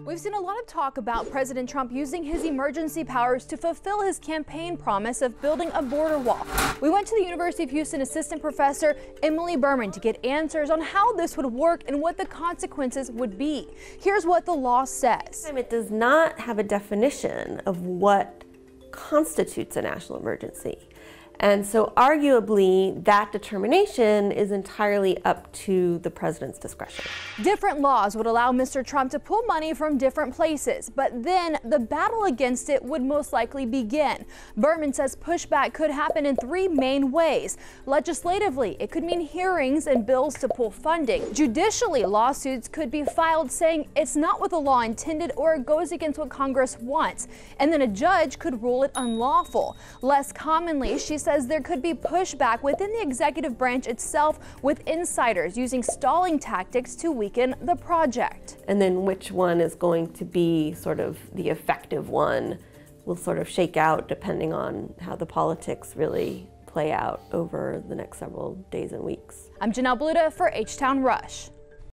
We've seen a lot of talk about President Trump using his emergency powers to fulfill his campaign promise of building a border wall. We went to the University of Houston assistant professor Emily Berman to get answers on how this would work and what the consequences would be. Here's what the law says. It does not have a definition of what constitutes a national emergency. And so arguably that determination is entirely up to the president's discretion. Different laws would allow Mr. Trump to pull money from different places, but then the battle against it would most likely begin. Berman says pushback could happen in three main ways. Legislatively, it could mean hearings and bills to pull funding. Judicially, lawsuits could be filed saying it's not what the law intended or it goes against what Congress wants. And then a judge could rule it unlawful. Less commonly, she says there could be pushback within the executive branch itself, with insiders using stalling tactics to weaken the project. And then which one is going to be sort of the effective one will sort of shake out depending on how the politics really play out over the next several days and weeks. I'm Janelle for H-Town Rush.